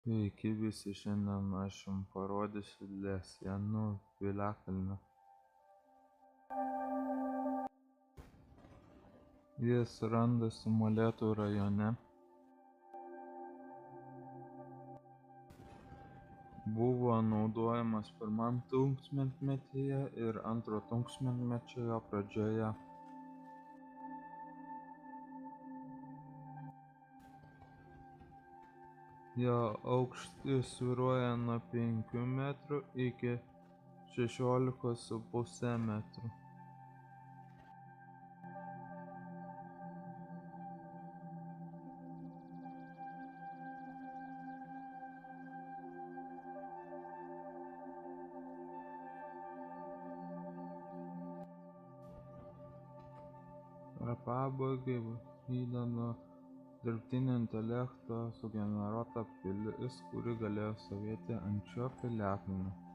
Sveiki visi, šiandien aš jums parodysiu Lesėnų piliakalnį. Jis randasi Molėtų rajone. Buvo naudojamas pirmam tūkstantmetyje ir antro tūkstantmečio jo pradžioje. Jo aukštis svyruoja nuo 5 metrų iki 16,5 metrų. Pabaigai įdedu dirbtinio intelekto sugeneruota pilis, kuri galėjo stovėti ant šio piliakalnio.